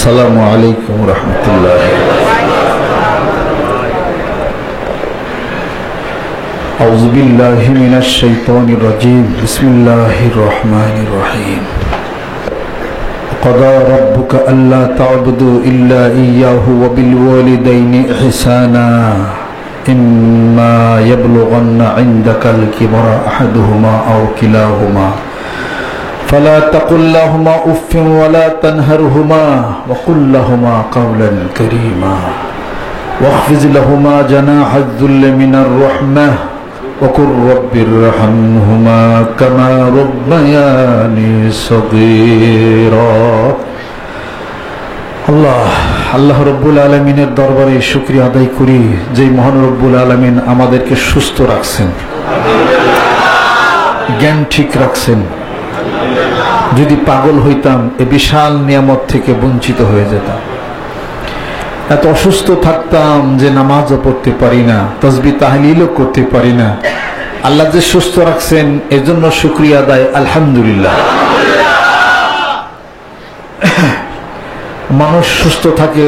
আসসালামু আলাইকুম রহমতুল্লাহ। আউযু বিল্লাহি মিনাশ শাইতানির রাজিম। বিসমিল্লাহির রহমানির রহিম। ক্বাদা রাব্বুকা আল্লা তা'বুদু ইল্লা ইয়্যাহু ওয়া বিল ওয়ালিদাইনি ইহসানা ইম্মা ইয়াবলুগান্না ইনদাকাল কিবরা আহাদুহুমা আও কিলাহুমা فلا تقل لهما اف ولا تنهرهما وقل لهما قولا كريما واخفض لهما جناح الذل من الرحمة وقل رب ارحمهما كما ربياني صغيرا। আল্লাহ রব্বুল আলামিনের দরবারে শুকরিয়া আদায় করি যে মহান রব্বুল আলামিন আমাদেরকে সুস্থ রাখছেন, জ্ঞান ঠিক রাখছেন। যদি পাগল হইতাম এ বিশাল নিয়ামত থেকে বঞ্চিত হয়ে যেতাম। এত অসুস্থ থাকতাম যে নামাজও পড়তে পারি না, তাসবিহ তাহলিলও করতে পারি না। আল্লাহ যে সুস্থ রাখছেন এজন্য শুকরিয়া আদায় আলহামদুলিল্লাহ। মানুষ সুস্থ থাকে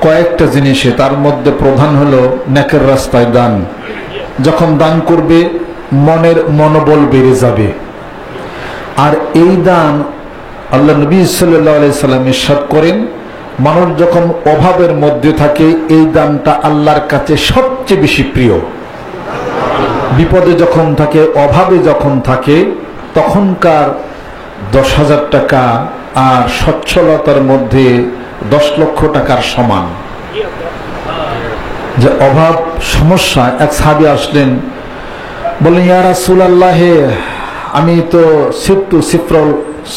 কয়েকটা জিনিসে, তার মধ্যে প্রধান হলো নেকের রাস্তায় দান। যখন দান করবে মনের মনোবল বেড়ে যাবে। আর এই দান আল্লাহ নবী সাল্লাল্লাহু আলাইহি সাল্লাম ইরশাদ করেন, মানুষ যখন অভাবের মধ্যে থাকে এই দানটা আল্লাহর কাছে সবচেয়ে বেশি প্রিয়। বিপদে যখন থাকে, অভাবে যখন থাকে, তখনকার 10,000 টাকা আর সচ্ছলতার মধ্যে 10 লক্ষ টাকার সমান। যে অভাব সমস্যা, এক সাহাবী আসলেন, বললেন ইয়া রাসূলুল্লাহ, আমি তো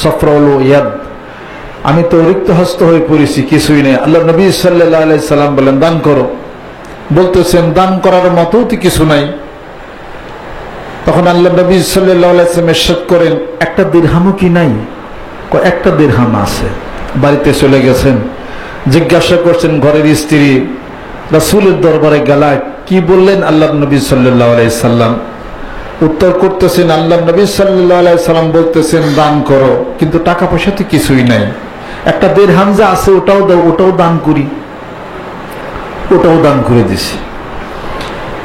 সফরল ইয়াদ, আমি তো রিক্ত হস্ত হয়ে পড়েছি, কিছুই নেই। আল্লাহ নবী সাল্লাল্লাহু আলাইহি সাল্লাম বলেন দান করো। বলতেছেন দান করার মতো তো কিছু নাই। তখন আল্লাহ নবী সাল্লাল্লাহু আলাইহি সাল্লাম ইরশাদ করেন, একটা দিরহামও কি নাই? একটা দিরহাম আছে। বাড়িতে চলে গেছেন, জিজ্ঞাসা করছেন ঘরের স্ত্রী, রাসূলের দরবারে গেলা, কি বললেন আল্লাহ নবী সাল্লাল্লাহু আলাইহি সাল্লাম? উত্তর করতেছেন, আল্লাহ নবী সাল্লাল্লাহু আলাইহি সাল্লাম বলতেছেন দান করো, কিন্তু টাকা পয়সা তো কিছুই নাই। একটা দিরহাম যা আছে ওটাও দাও, ওটাও দান করি। ওটাও দান করে দিছি।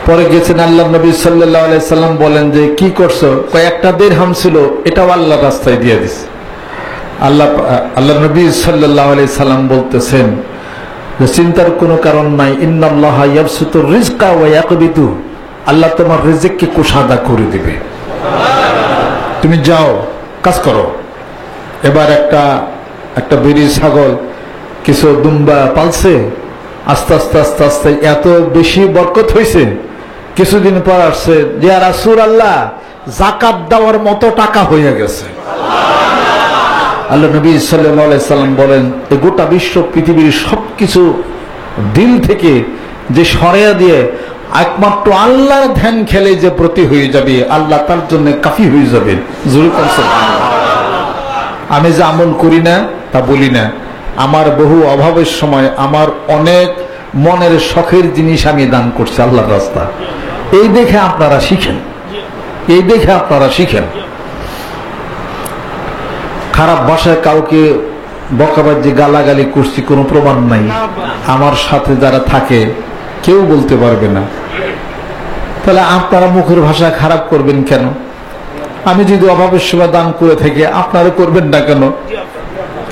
পরে গেছেন আল্লাহ নবী সাল্লাল্লাহু আলাইহি সাল্লাম বলেন যে কি করছো? একটা দিরহাম ছিল, এটাও আল্লাহর রাস্তায় দিয়ে দিছি। আল্লাহ নবী সাল্লাল্লাহু আলাইহি সাল্লাম বলতেছেন যে চিন্তার কোনো কারণ নাই, ইন্নাল্লাহা ইয়াবসুতুর রিজকা ওয়া ইয়াকবিতু, আল্লাহ তোমার রিজিককে কুশাদা করে দিবে। তুমি যাও, কাজ করো। এবার একটা বেরি ছাগল, কিছু দুম্বা পালছে, আস্তে আস্তে আস্তে আস্তে এত বেশি বরকত হয়েছে। কিছুদিন পর আসছে, ইয়া রাসূলুল্লাহ, যাকাত দেওয়ার মতো টাকা হয়ে গেছে। আল্লাহ নবী সাল্লাল্লাহু আলাইহি সাল্লাম বলেন, এই গোটা বিশ্ব পৃথিবীর সবকিছু দিল থেকে যে সরিয়ে দিয়ে একমাত্র আল্লাহর ধ্যান খেলে যে ব্রতী হয়ে যাবে, আল্লাহ তার জন্য কাফি হয়ে যাবে। আমি যে আমল করি না তা বলি না, আমার বহু অভাবের সময় আমার অনেক মনের শখের জিনিস আমি দান করছি আল্লাহর রাস্তা। এই দেখে আপনারা শিখেন, এই দেখে আপনারা শিখেন। খারাপ ভাষায় কাউকে বকাবাজি গালাগালি করছি কোনো প্রমাণ নাই। আমার সাথে যারা থাকে কেউ বলতে পারবে না। তাহলে আপনারা মুখের ভাষা খারাপ করবেন কেন? আমি যদি অভাবের সময় দান করে থাকি, আপনারা করবেন না কেন?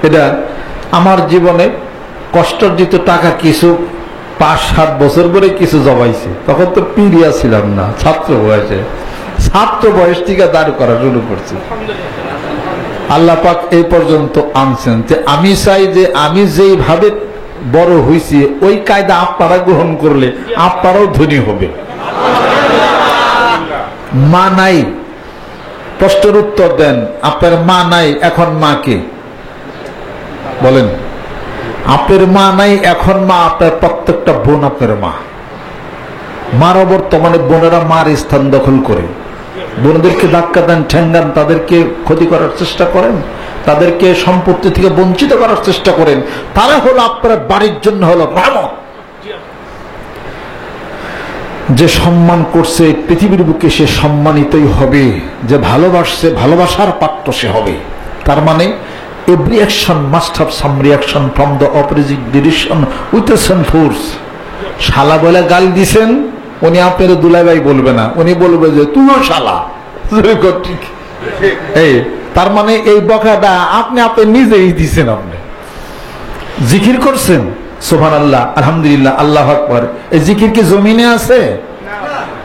এটা আমার জীবনে কষ্টার্জিত টাকা কিছু 5-7 বছর পরে কিছু জমাইছে। তখন তো পিরিয়া ছিলাম না, ছাত্র বয়স থেকে দান করা শুরু করছি। আল্লাহ পাক এই পর্যন্ত আনছেন যে আমি চাই যে আমি যেইভাবে বড় হইছি ওই কায়দা আপনারা গ্রহণ করলে আপনারাও ধনী হবে। মা নাই, প্রশ্নের উত্তর দেন। আপনার মা নাই, এখন মা কে? বলেন। আপনার মা নাই, এখন মা আপনার প্রত্যেকটা বোন আপনার মা। মারও বর্তমানে বোনেরা মার স্থান দখল করে। বোনদেরকে ধাক্কা দেন, ঠেঙ্গান, তাদেরকে ক্ষতি করার চেষ্টা করেন, তাদেরকে সম্পত্তি থেকে বঞ্চিত করার চেষ্টা করেন। তারা হলো আপনার বাড়ির জন্য হলো রহমত। যে সম্মান করছে পৃথিবীর বুকে সে সম্মানিতই হবে। যে ভালোবাসছে ভালোবাসার পাত্র সে হবে। তার মানে every action must have some reaction from the opposite direction with the same force. শালা বলে গাল দিছেন, উনি আপনার দুলাভাই বলবে না, উনি বলবে যে তুইও শালা। ঠিক, এই তার মানে এই বকাটা আপনি নিজেই দিছেন। আপনি জিকির করছেন সুবহানাল্লাহ, আলহামদুলিল্লাহ, আল্লাহু আকবার, এই জিকির কি জমিনে আছে?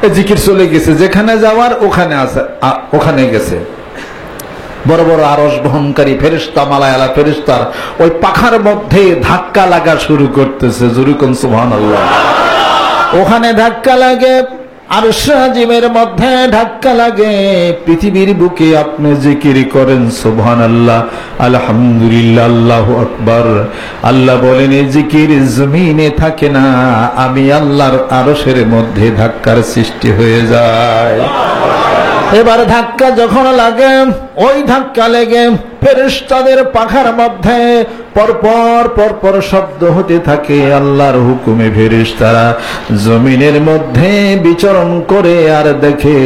এই জিকির চলে গেছে, যেখানে যাওয়ার ওখানে আছে, ওখানে গেছে। বড় বড় আরশ বহনকারী ফেরেশতা, মালায়ালা ফেরেশতার ওই পাখার মধ্যে ধাক্কা লাগা শুরু করতেছে। জোরে কোন সুবহানাল্লাহ। ওখানে ধাক্কা লাগে, আরশ আজিমের মধ্যে ধাক্কা লাগে। পৃথিবীর বুকে আপনি জিকির করেন সুবহানাল্লাহ, আলহামদুলিল্লাহ, আল্লাহু আকবার। আল্লাহ বলেন এই জিকির জমিনে থাকে না, আমি আল্লাহর আরশের মধ্যে ধাক্কার সৃষ্টি হয়ে যায়। এবার ধাক্কা যখন লাগে, ওই ধাক্কা লেগে ফেরেশতাদের পাখার মধ্যে পরপর পরপর শব্দ হতে থাকে। আল্লাহর হুকুমে ফেরেশতারা জমিনের মধ্যে বিচরণ করে আর দেখে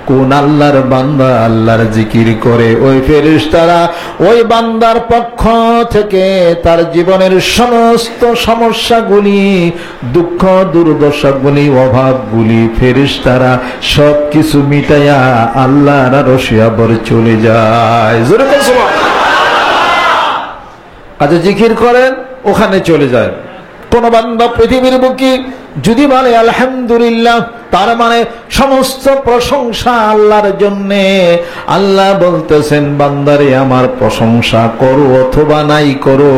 কোন আল্লাহর বান্দা আল্লাহর জিকির করে। ওই ফেরেশতারা ওই বান্দার পক্ষ থেকে তার জীবনের সমস্ত সমস্যাগুলি, দুঃখ দুর্দশাগুলি, অভাবগুলি ফেরেশতারা সবকিছু মিটাইয়া আল্লাহর আরশে আবার চলে যায়। জোরে বল সুবহানাল্লাহ। কাজে জিকির করেন, ওখানে চলে যায়। কোন বান্দা পৃথিবীর বুকে যদি বলে আলহামদুলিল্লাহ, তার মানে সমস্ত প্রশংসা আল্লাহর জন্য। আল্লাহ বলতেছেন বান্দারে আমার প্রশংসা করো অথবা নাই করো,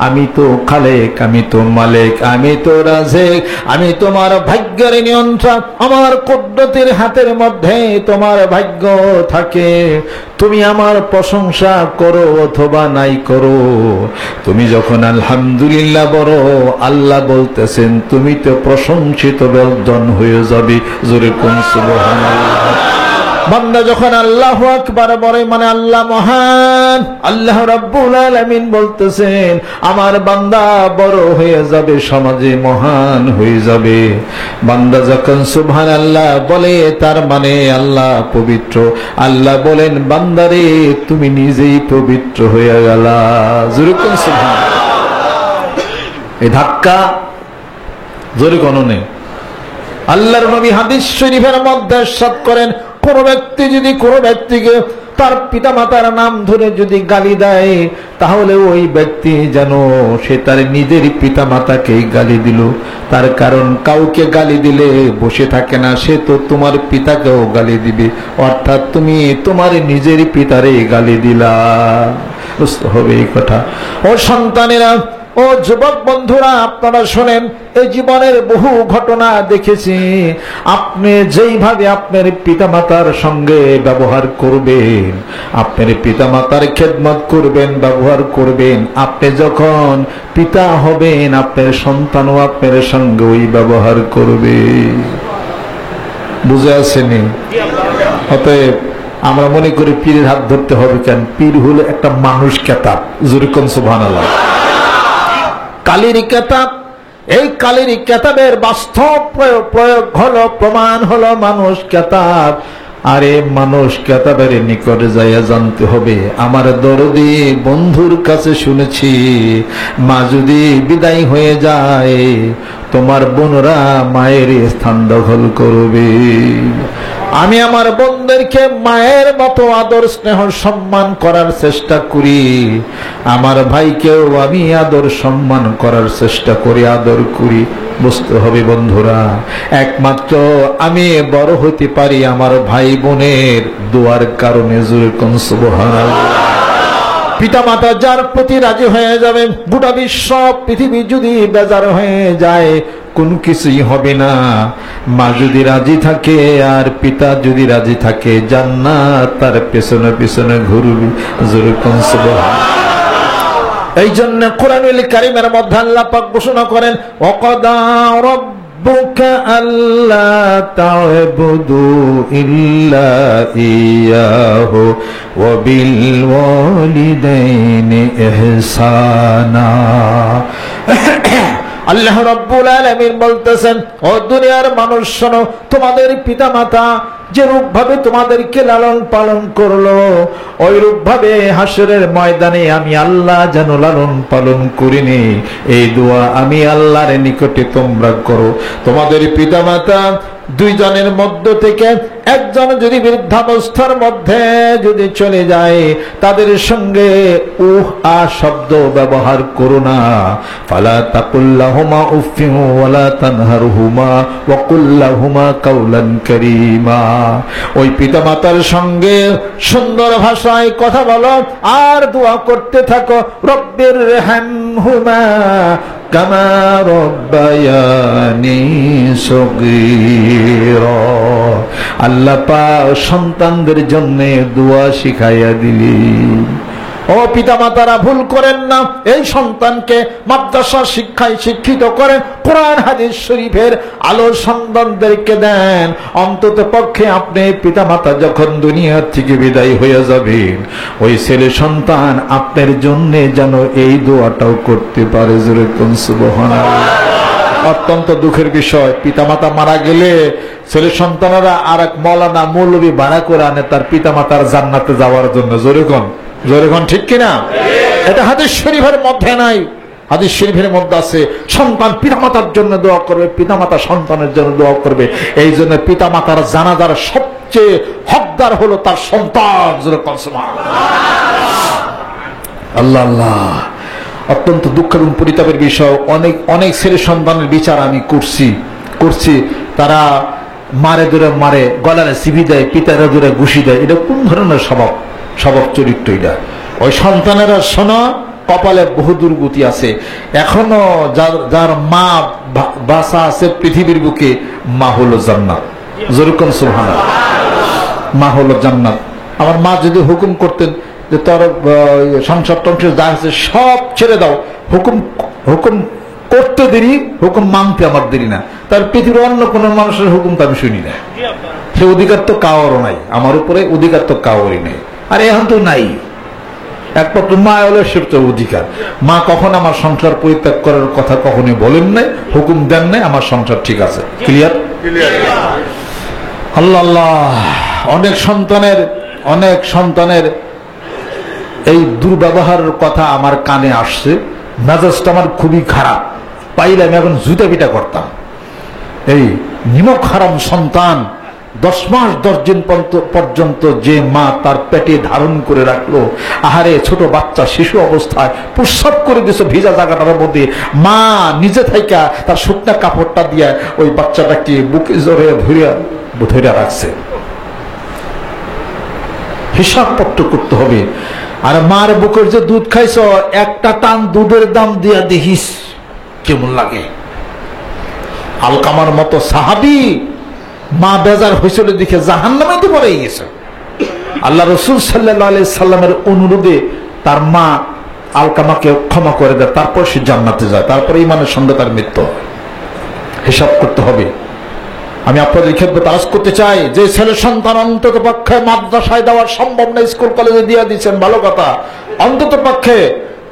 আমি তো খালেক, আমি তো মালিক, আমি তো রাজেক, আমি তোমার ভাগ্যের নিয়ন্ত্রণ। আমার কুদরতের হাতের মধ্যে তোমার ভাগ্য থাকে। তুমি আমার প্রশংসা করো অথবা নাই করো, তুমি যখন আলহামদুলিল্লাহ বলো, আল্লাহ বলতেছেন তুমি তো প্রশংসিত বর্জন হয়ে যাবে। জোরে কোন সুবহানাল্লাহ। বান্দা যখন আল্লাহু আকবার বলে, মানে আল্লাহ মহান, আল্লাহ রাব্বুল আলামিন বলতেছেন আমার বান্দা বড় হয়ে যাবে, সমাজে মহান হয়ে যাবে। বান্দা যখন সুবহানাল্লাহ বলে, তার মানে আল্লাহ পবিত্র। আল্লাহ বলেন বান্দারে তুমি নিজেই পবিত্র হয়ে গেলা। জোরে কোন সুবহানাল্লাহ। এই ধাক্কা জোরে কোন নেই। আল্লাহর নবী হাদিস শরীফের মধ্যে ইরশাদ করেন, কোন ব্যক্তি যদি কোন ব্যক্তিকে তার পিতামাতার নাম ধরে যদি গালি দেয়, তাহলে ওই ব্যক্তি যেন সে তার নিজের পিতামাতাকেই গালি দিল। তার কারণ কাউকে গালি দিলে বসে থাকে না, সে তো তোমার পিতাকেও গালি দিবে, অর্থাৎ তুমি তোমার নিজের পিতারে গালি দিলা। বুঝতে হবে এই কথা। ও সন্তানেরা, ও যুবক বন্ধুরা, আপনারা শোনেন, এই জীবনের বহু ঘটনা দেখেছি। আপনি যেইভাবে আপনার পিতামাতার সঙ্গে ব্যবহার করবেন, আপনার পিতামাতার খেদমত করবেন, ব্যবহার করবেন, আপনি যখন পিতা হবেন আপনার সন্তানও আপনার সঙ্গে ওই ব্যবহার করবে। বুঝে আসেনি? অতএব আমরা মনে করি পীরের হাত ধরতে হবে কেন? পীর হলো একটা মানুষ কেতাব। জোরে কোন সুবহানাল্লাহ। কালির কেতাব, এই কালির কেতাবের বাস্তব প্রয়োগ হলো, প্রমাণ হলো মানুষ কেতাব। আরে মানুষ কেতাবের নিকটে যাইয়া জানতে হবে। আমার দরদি বন্ধুর কাছে শুনেছি, মা যদি বিদায় হয়ে যায় তোমার বোনরা মায়ের স্থান দখল করবে। আমি আমার বোনদেরকে মায়ের মতো আদর স্নেহ সম্মান করার চেষ্টা করি, আমার ভাইকেও আমি আদর সম্মান করার চেষ্টা করি, আদর করি। বুঝতে হবে বন্ধুরা, একমাত্র আমি বড় হতে পারি আমার ভাই বোনের দোয়ার কারণে। জোরে কোন সুবহানাল্লাহ। পিতা মাতা যার প্রতি রাজি হয়ে যাবে, গোটা বিশ্ব পৃথিবী যদি বেজার হয়ে যায় কোন কিছুই হবে না। মা যদি রাজি থাকে আর পিতা যদি রাজি থাকে, জান্নাত তার পেছনে পেছনে ঘুরবে। জোরে কোন সুবহানাল্লাহ। এই জন্য কোরআনুল কারীমের মধ্যে আল্লাহ পাক ঘোষণা করেন, ওয়াকাদা রাব্বুকা আল্লা তা'বুদু ইল্লা ইয়াহু ওয়া বিল ওয়ালিদাইনি ইহসানা। আল্লাহ রাব্বুল আলামিন বলতেছেন, ও দুনিয়ার মানুষ শোনো, তোমাদের পিতামাতা যে রূপ ভাবে তোমাদেরকে লালন পালন করলো, ওই রূপ ভাবে হাসরের ময়দানে আমি আল্লাহ যেন লালন পালন করিনি, এই দোয়া আমি আল্লাহর নিকটে তোমরা করো। তোমাদের পিতামাতা দুইজনের মধ্য থেকে একজন যদি বৃদ্ধাবস্থার মধ্যে যদি চলে যায়, তাদের সঙ্গে আ শব্দ ব্যবহার করো না। ফালা তাকুল্লাহুমা উফফিন ওয়ালা তানহারহুমা ওয়া কুল্লাহুমা কাওলান কারীমা। ওই পিতামাতার সঙ্গে সুন্দর ভাষায় কথা বলো আর দোয়া করতে থাকো, রব্বির রহমহুমা কামা রব্বায়ানি সগীরা। আল্লাহ পাক সন্তানদের জন্য দোয়া শিখাইয়া দিলি। ও পিতামাতারা ভুল করেন না, এই সন্তানকে মাদ্রাসা শিক্ষায় শিক্ষিত করেন, কোরআন হাদিস শরীফের আলো সন্তানদেরকে দেন। অন্তত পক্ষে আপনি পিতামাতা যখন দুনিয়া থেকে বিদায় হয়ে যাবেন, ওই ছেলে সন্তান আপনার জন্য যেন এই দোয়াটাও করতে পারে। জোরে কোন সুবহানাল্লাহ। অত্যন্ত দুঃখের বিষয়, পিতামাতা মারা গেলে ছেলে সন্তানেরা আর এক মৌলানা মৌলবী ভাড়া করে আনে তার পিতামাতার জান্নাতে যাওয়ার জন্য। জোরে কোন ঠিক কিনা? এটা হাদিস শরীফের মধ্যে নাই। হাদিস শরীফের মধ্যে আছে সন্তান পিতামাতার জন্য দোয়া করবে, পিতামাতা সন্তানের জন্য দোয়া করবে। এই জন্য পিতামাতার জানাজার সবচেয়ে হকদার হলো তার সন্তান। আল্লাহ আল্লাহ। অত্যন্ত দুঃখ এবং পরিতাপের বিষয়, অনেক ছেলে সন্তানের বিচার আমি করছি তারা মারে দূরে মারে, গলারে চিবি দেয়, পিতারা দূরে ঘুষি দেয়। এটা কোন ধরনের স্বভাব চরিত্র? এটা ওই সন্তানেরা শোনা কপালে বহু দুর্গতি আছে। এখনো যার মা বাসা আছে পৃথিবীর বুকে, মা হলো জান্নাত। যেরকম সুবহানাল্লাহ, মা হলো জান্নাত। আমার মা যদি হুকুম করতেন যে তোর সংসার টংসার যা আছে সব ছেড়ে দাও, হুকুম করতে দেরি, হুকুম মানতে আমার দেরি না, তার পৃথিবীর অন্য কোন মানুষের হুকুম তো আমি শুনি না। সে অধিকার তো কারও নাই, আমার উপরে অধিকার তো কারোরই নেই। আর এখন তো নাই, একমাত্র মা হলো সবচেয়ে অধিকার। মা কখন আমার সংসার পরিত্যাগ করার কথা কখনোই বলেন নাই, হুকুম দেন নাই, আমার সংসার ঠিক আছে। ক্লিয়ার? আল্লাহ আল্লাহ। অনেক সন্তানের এই দুর্ব্যবহারের কথা আমার কানে আসছে, মেজাজটা আমার খুবই খারাপ। পাইলে আমি এখন জুতা পিটা করতাম। এই নিমক হারাম সন্তান 10 মাস 10 দিন পর্যন্ত যে মা তার পেটে ধারণ করে রাখলো, আহারে ছোট বাচ্চা শিশু অবস্থায় প্রস্রাব করে দিয়েছে ভিজা জায়গাটার মধ্যে, মা নিজে থাইকা তার শুকনা কাপড়টা দিয়ে ওই বাচ্চাটাকে বুকে জড়ে ধরে রাখছে। হিসাব পত্র করতে হবে। আর মার বুকের যে দুধ খাইছ, একটা টান দুধের দাম দিয়া দেখিস কেমন লাগে। আলকামার মতো সাহাবী মা বেজার হয়েছিল দেখে জাহান্নামে তো পড়ে গেছে। আল্লাহ রসুল সাল্লাল্লাহু আলাইহি সাল্লামের অনুরোধে তার মা আলকামাকে ক্ষমা করে দেয়, তারপর সে জান্নাতে যায়, তারপরে ইমানের সঙ্গে তার মৃত্যু। হিসাব করতে হবে। আমি আপনাদের খেদমতে আরজ করতে চাই, যে ছেলে সন্তান অন্তত পক্ষে মাদ্রাসায় দেওয়া সম্ভব না, স্কুল কলেজে দিয়ে দিচ্ছেন, ভালো কথা। অন্তত পক্ষে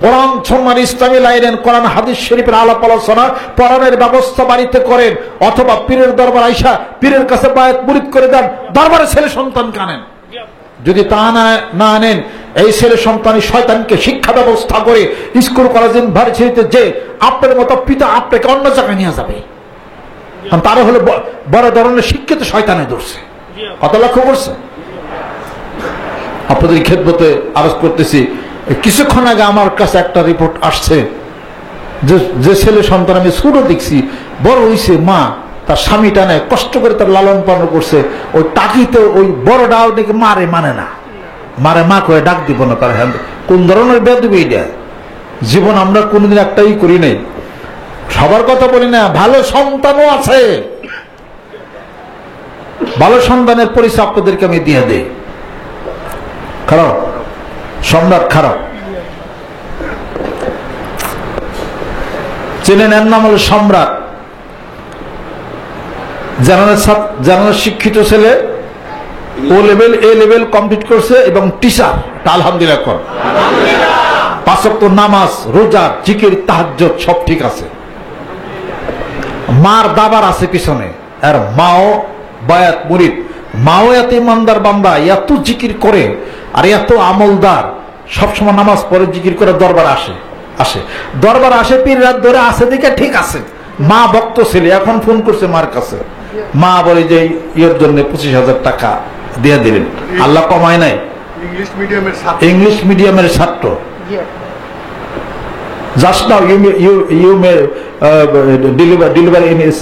কোরআন সুন্নাহ ইসলামী লাইনের কোরআন হাদিস শরীফের আলাপ আলোচনা পড়ানোর ব্যবস্থা বাড়িতে করেন, অথবা পীরের দরবার আইসা পীরের কাছে বায়াত মুরিদ করে দেন, দরবারে ছেলে সন্তান কানেন। যদি তা না আনেন, এই ছেলে সন্তানের শয়তানকে শিক্ষা ব্যবস্থা করে স্কুল কলেজ ইউনিভার্সিটিতে যে আপনার মতো পিতা আপনাকে অন্য জায়গায় নিয়ে যাবে। তারা হলো বড় ধরনের শিক্ষিত শয়তানে ধরছে। কত লক্ষ্য করছে? আপনাদের খেদমতে আরজ করতেছি, কিছুক্ষণ আগে আমার কাছে একটা রিপোর্ট আসছে, যে ছেলে সন্তান আমি ছোট দেখছি, বড় হইছে, মা তার স্বামী টানে কষ্ট করে তার লালন পালন করছে, ওই টাকিতে ওই বড় ডাও নাকি মানে না, মা করে ডাক দিব না তার হ্যাঁ। কোন ধরনের বেয়াদবি এটা? জীবন আমরা কোনদিন একটাই করি নাই। সবার কথা বলি না, ভালো সন্তানও আছে। ভালো সন্তানের পরিচয় আপনাদেরকে আমি দিয়ে দেই। খারাপ সম্রাট, খারাপ চেনেন, এর নাম হল সম্রাট। জানানোর শিক্ষিত ছেলে, ও লেভেল এ লেভেল কমপ্লিট করছে এবং টিচার। আলহামদুলিল্লাহ কর। 5 ওয়াক্ত নামাজ, রোজা, জিকির, তাহাজ্জুদ সব ঠিক আছে। মার দাবার আছে পিছনে, আর মাও বায়াত মুরিদ মাও এত ইমানদার বান্দা, এত জিকির করে আর এত আমলদার, সবসময় নামাজ পড়ে জিকির করে দরবার আসে দরবার আসে, পীর রাত ধরে আসে দিকে ঠিক আছে। মা ভক্ত ছেলে এখন ফোন করছে মার কাছে, মা বলে যে ইয়ের জন্য 25,000 টাকা দিয়ে দিলেন, আল্লাহ কমায় নাই। ইংলিশ মিডিয়ামের ছাত্র। Just now you may deliver in his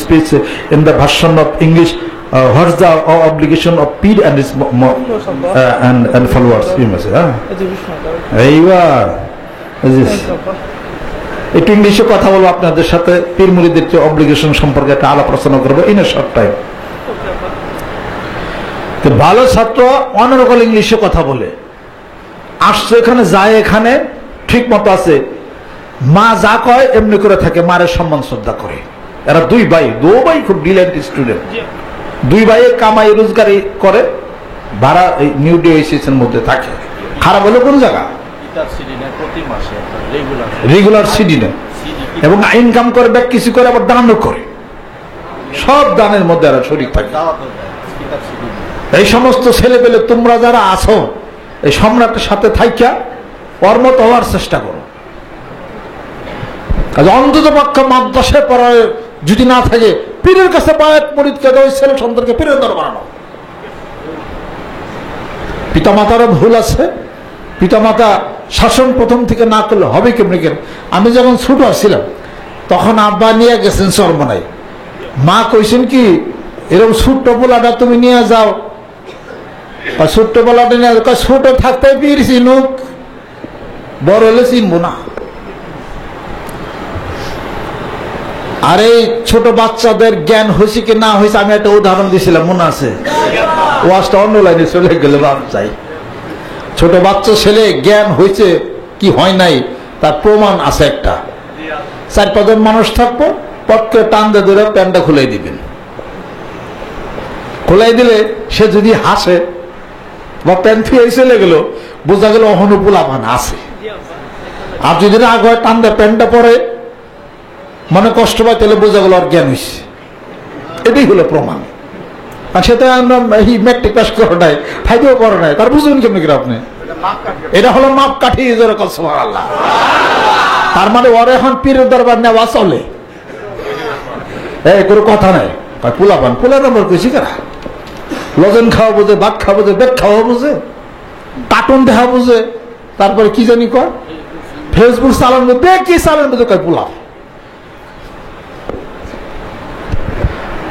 speech in the version of English. What's the obligation of Pir and his and followers? You must say, একটু ইংলিশে কথা বলবো আপনাদের সাথে, পীর মুরিদের যে অব্লিগেশন সম্পর্কে একটা আলাপ আলোচনা করবো ইন এ শর্ট টাইম। ভালো ছাত্র অনর্গল ইংলিশে কথা বলে আসছে, এখানে যায়, এখানে ঠিক মতো আছে, মা যা কয় এমনি করে থাকে, মায়ের সম্মান শ্রদ্ধা করে। এরা দুই ভাই খুব ডিলেন্ট স্টুডেন্ট, দুই ভাইয়ের কামাই রোজগারি করে, ভাড়া নিউ ডিওসিসের মধ্যে থাকে। খারাপ হলো কোন জায়গা? রেগুলার সিডি নেয় এবং ইনকাম করে, ব্যাক কিছু করে, আবার দানও করে, সব দানের মধ্যে এরা শরীক থাকে। এই সমস্ত ছেলে পেলে তোমরা যারা আছো, এই সম্রাটের সাথে থাইকা ওর মতো হওয়ার চেষ্টা করো। অন্তত পক্ষে মাদ্রাসায় পড়ায় যদি না থাকে, পীরের কাছে বায়াত মুরিদ করে ওই ছেলে সন্তানকে পীরের দর বানানো। পিতামাতারও ভুল আছে, পিতামাতা শাসন প্রথম থেকে না করলে হবে কেমনি কেন। আমি যখন ছোট ছিলাম তখন আব্বা নিয়ে গেছেন চরমনায়, মা কইছেন কি এরকম ছোট্ট পোলাটা তুমি নিয়ে যাও, ছোট্ট পোলাটা নিয়ে ছোট থাকতে পীর চিনুক, বড় হলে চিনবো না। আর এই ছোট বাচ্চাদের জ্ঞান হয়েছে কি না হয়েছে, আমি একটা উদাহরণ দিয়েছিলাম, মনে আছে? ওয়াজটা অন্য লাইনে চলে গেলে চাই। ছোট বাচ্চা ছেলে জ্ঞান হয়েছে কি হয় নাই তার প্রমাণ আছে একটা। 4-5 জন মানুষ থাকবো, পটকে টান দিয়ে ধরে প্যান্টটা খুলাই দিবেন, খুলাই দিলে সে যদি হাসে বা প্যান্ট ফিরে চলে গেল, বোঝা গেল অহনুপুলামান আছে। আর যদি রাগ হয়, টান দিয়ে প্যান্টটা পরে মনে কষ্ট পায়, তাহলে বোঝা গেল আর জ্ঞান হয়েছে। এটাই হলো প্রমাণ। আর সেটা ম্যাট্রিক পাস করে নাই, ফাইদেও করে নাই, তার বুঝবেন কেমনি করে আপনি? এটা হলো মাপ কাঠি। সুবহানাল্লাহ। তার মানে ওর এখন পীরের দরবার নেওয়া চলে, কোনো কথা নাই। পোলাপান পোলা নম্বর কইছি কারা, লজেন খাওয়া বোঝে, ভাত খাওয়া বোঝে, বেগ খাওয়া বোঝে, কার্টুন দেখা বোঝে, তারপরে কি জানি কয় ফেসবুক চালান বোঝে, কি চালান বোঝে, কয় পোলা।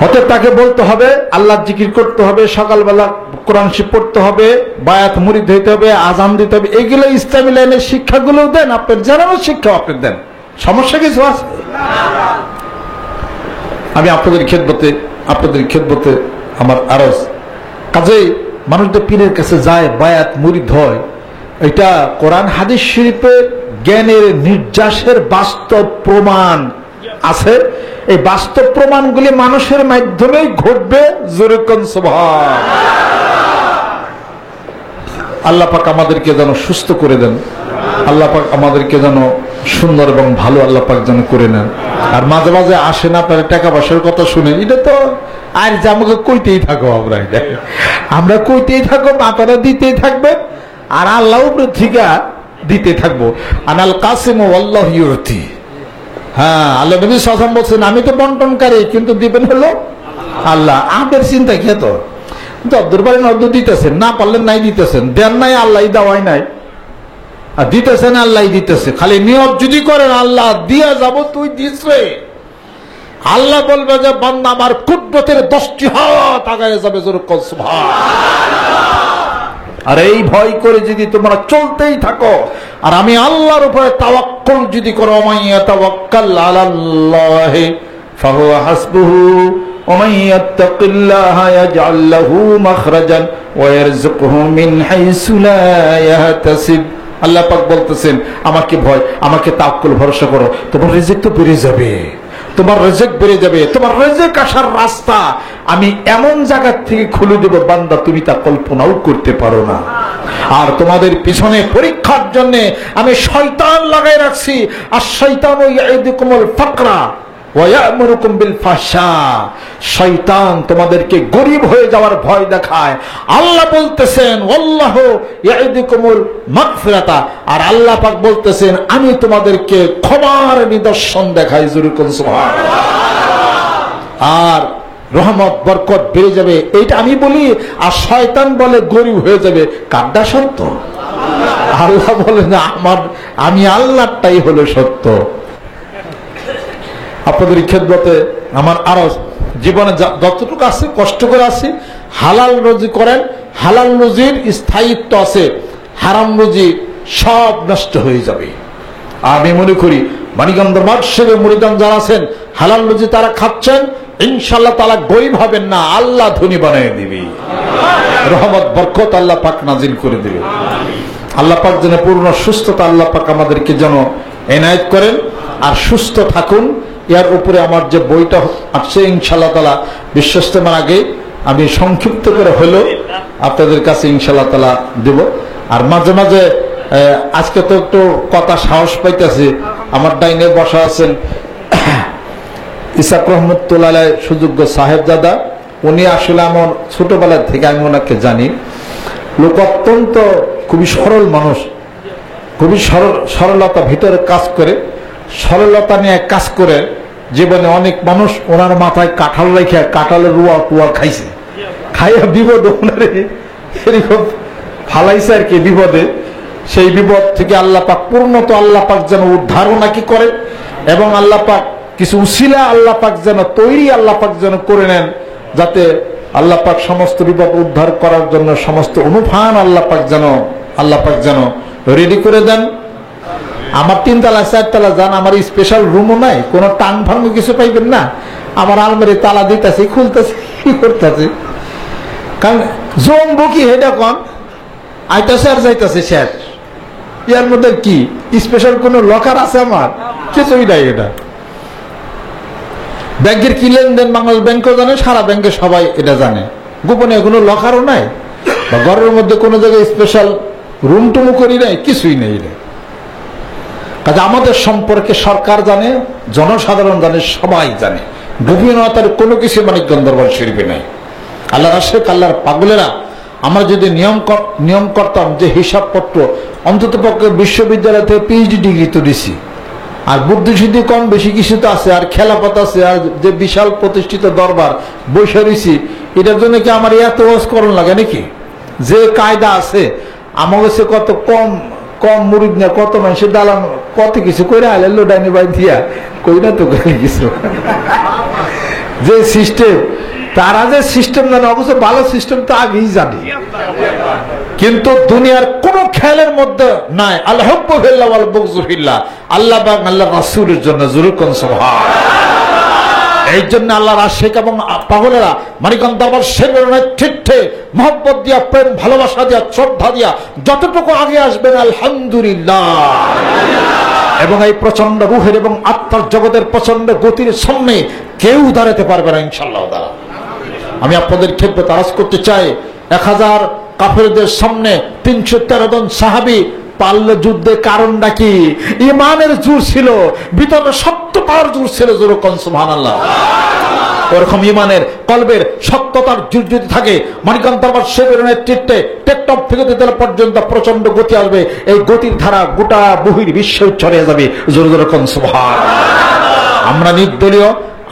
হতে তাকে বলতে হবে, আল্লাহ জিকির করতে হবে, সকালবেলা কোরআন শরীফ পড়তে হবে, বায়াত মুরিদ হইতে হবে, আজান দিতে হবে। এগুলো ইসলামী লাইনের শিক্ষাগুলো দেন, আপনার জানানোর শিক্ষা আপনি দেন, সমস্যা কিছু আছে? আমি আপনাদের খেদমতে আমার আরজ। কাজেই মানুষদের পীরের কাছে যায়, বায়াত মুরিদ হয়, এটা কোরআন হাদিস শরীফে জ্ঞানের নির্যাসের বাস্তব প্রমাণ আছে। এই বাস্তব প্রমাণগুলি মানুষের মাধ্যমেই ঘটবে। জোরে কোন সুবহান। আল্লাহ পাক আমাদেরকে যেন সুস্থ করে দেন, আল্লাহ পাক আমাদেরকে যেন সুন্দর এবং ভালো আল্লাহ পাক যেন করে নেন। আর মাঝে মাঝে আসে না তাহলে টাকা পয়সার কথা শুনে, এটা তো আর যে আমাকে কইতেই থাকো, আমরা কইতেই থাকো, আপনারা দিতেই থাকবে, আর আল্লাহ থেকে দিতে থাকবো। আনাল কাসিম আল্লাহ ইউতি। হ্যাঁ, আল্লাহ নবী সাল্লাল্লাহু আলাইহি ওয়াসাল্লাম বলছেন আমি তো বন্টনকারী, কিন্তু দিবেন হলো আল্লাহ। আমাদের চিন্তা কি তো যদ্দূর পারেন অদ্দূর দিতেছেন, না পারলেন নাই দিতেছেন, দেন নাই আল্লাহ দেওয়াই নাই, আর দিতেছেন আল্লাহ দিতেছে। খালি নিয়ত যদি করেন আল্লাহ দিয়া যাব, তুই দিস রে, আল্লাহ বলবে যে বান্দা আমার কুদরতের 10টি হাত আগায় যাবে। আর এই ভয় করে যদি তোমরা চলতেই থাকো, আর আমি আল্লাহর উপরে তাওয়াক্কুল যদি করো, মাইয়া তাওয়াক্কাল আলাল্লাহি ফাহুয়া হাসবুহু ওয়া মান ইয়াত্তাকিল্লাহা ইয়াজআল লাহু মাখরাজান ওয়া ইয়ারযুকহু মিন হাইসু লা ইয়াহতাসিব। আল্লাহ পাক বলতেছেন আমাকে ভয়, আমাকে তাওয়াক্কুল ভরসা করো, তোমার রিজিক তো বেড়ে যাবে, তোমার রিজিক বেড়ে যাবে, তোমার রিজিক আসার রাস্তা আমি এমন জায়গা থেকে খুলে দেব বান্দা তুমি তা কল্পনাও করতে পারো না। আর তোমাদের পিছনে পরীক্ষার জন্য আমি শয়তান লাগাই রাখছি। আর শয়তানু ইয়াইদুকুমুল ফাকরা, ওয়া ইয়া'মুরুকুম বিল ফাহশা, শয়তান তোমাদেরকে গরীব হয়ে যাওয়ার ভয় দেখায়। আল্লাহ বলতেছেন ওয়াল্লাহু ইয়া'iদুকুমুল মাগফিরাতা, আর আল্লাহ পাক বলতেছেন আমি তোমাদেরকে ক্ষমার নিদর্শন দেখাই। জোরে কোন সুবহানাল্লাহ। আর রহমত বরকত বেড়ে যাবে, এইটা আমি বলি, আর শয়তান বলে গরীব হয়ে যাবে। কারটা সত্য? আল্লাহ বলে না, আমি আল্লাহটাই হলো সত্য। আপনাদের খেদমতে আমার আরো জীবনে যতটুকু আছে কষ্ট করে আছে, হালাল রুজি করেন, হালাল রুজির স্থায়িত্ব আছে, হারাম রুজি সব নষ্ট হয়ে যাবে। আমি মনে করি মানিকগঞ্জ দরবার শরীফে মুরিদান যারা আছেন, হালাল রুজি তারা খাচ্ছেন, ইনশাআল্লাহ তাআলা গরীব হবেন না, আল্লাহ ধনী বানিয়ে দিবে। রহমত বরকত আল্লাহ পাক নাজিল করে দিবে। আল্লাহ পাক যেন পূর্ণ সুস্থতা আল্লাহ পাক আমাদেরকে যেন এনায়েত করেন, আর সুস্থ থাকুন। এর উপরে আমার যে বইটা আছে ইনশাআল্লাহ তাআলা বিশ্বস্তেমার আগে আমি সংক্ষিপ্ত করে হলো আপনাদের কাছে ইনশাআল্লাহ তাআলা দেব। আর মাঝে মাঝে আজকে তো একটু কথা সাহস পাইতেছে, আমার ডাইনে বসা আছেন ইসাক রহমতুল্লাহ আলাইহ সুযোগ্য সাহেবজাদা, উনি আসলে আমার ছোটবেলা থেকে আমি ওনাকে জানি। লোক অত্যন্ত খুবই সরল মানুষ, খুবই সরলতা ভিতরে কাজ করে, সরলতা নিয়ে কাজ করে। জীবনে অনেক মানুষ ওনার মাথায় কাঁঠাল রেখে কাঁঠালের রুয়া টুয়া খাইছে, খাইয়া বিপদ ওনারে এরকম ফালাইছে আর কি বিপদে। সেই বিপদ থেকে আল্লাহ পাক পূর্ণত আল্লাহ পাক যেন উদ্ধার নাকি করে, এবং আল্লাহ পাক কিছু উসিলা আল্লাহ পাক যেন তৈরি আল্লাহ পাক যেন করে নেন, যাতে আল্লাহ পাক সমস্ত বিপদ উদ্ধার করার জন্য সমস্ত অনুফান আল্লাহ পাক যেন রেডি করে দেন। আমার 3 তলা 4 তলা যান, আমার স্পেশাল রুমও নাই, কোনো টান ভাঙ্গ কিছু পাইবেন না। আমার আলমারি তালা দিতেছি, খুলতেছি, কি করতেছি, কারণ জমবো কি হেডা কন আইতাছে আর যাইতেছে শেষ। ইয়ার মধ্যে কি স্পেশাল কোনো লকার আছে? আমার কিছুই নাই। এটা ব্যাংকের কি লেনদেন বাংলাদেশ ব্যাংকও জানে, সারা ব্যাংকে সবাই এটা জানে। গোপনে কোনো লকারও নাই, বা ঘরের মধ্যে কোনো জায়গায় স্পেশাল রুম টুমু করি নাই, কিছুই নেই। কাজে আমাদের সম্পর্কে সরকার জানে, জনসাধারণ জানে, সবাই জানে। গোপনীয়তার কোনো কিছু মানিকগঞ্জ দরবার শরীফে নাই। আল্লাহর আশেক, আল্লাহর পাগলেরা, আমরা যদি নিয়ম করতাম যে হিসাবপত্র অন্তত পক্ষে বিশ্ববিদ্যালয় থেকে পিএইচডি ডিগ্রি তো দিছি, আর বুদ্ধিসিদ্ধি কম বেশি কিছু তো আছে, আর খেলাপথ আছে, আর যে বিশাল প্রতিষ্ঠিত দরবার বৈশা রয়েছি, এটার জন্য কি আমার এত ওয়াজ করণ লাগে নাকি? যে কায়দা আছে আমার কাছে, কত কম কম মুরিদ না, কত মানুষের দালান, কত কিছু করে আইলে লোডানি বাই দিয়া কই না তো কিছু। যে সিস্টেম, তারা যে সিস্টেম জানে, অবশ্য ভালো সিস্টেম তো আগেই জানি, কিন্তু দুনিয়ার কোন খেয়ালের মধ্যে নাই আল্লাহ হুব্বুফিল্লাহ ওয়াল বুগযুফিল্লাহ, আল্লাহ বা আল্লাহ রাসূলের জন্য। জুরুকুন সুবহানাল্লাহ। এই জন্য আল্লাহর আশিক এবং পাগলেরা মানিকগঞ্জ দরবার শরীফের নেতৃত্বে মহব্বত দিয়া, প্রেম ভালোবাসা দিয়া, শ্রদ্ধা দিয়া যতটুকু আগে আসবেন আলহামদুলিল্লাহ। এবং এই প্রচন্ড রুহের এবং আত্মার জগতের প্রচন্ড গতির সামনে কেউ দাঁড়াতে পারবে না ইনশাআল্লাহ। আমি আপনাদের ক্ষেত্রে তারাজ করতে চাই, 1000 কাফেরদের সামনে 313 জন সাহাবী পারল যুদ্ধে। কারণটা কি? ইমানের জোর ছিল, ভিতরে সত্যতার জোর ছিল। যেরকম সুবহানাল্লাহ, ওরকম ইমানের কলবের সত্যতার জোর যদি থাকে, মানিকগঞ্জ দরবার শরীফের নেতৃত্বে টেকটপ থেকে তেল পর্যন্ত প্রচন্ড গতি আসবে। এই গতির ধারা গোটা বহির বিশ্বে ছড়িয়ে যাবে। জোরে জোরে কোন সুবহানাল্লাহ। আমরা নির্দলীয়,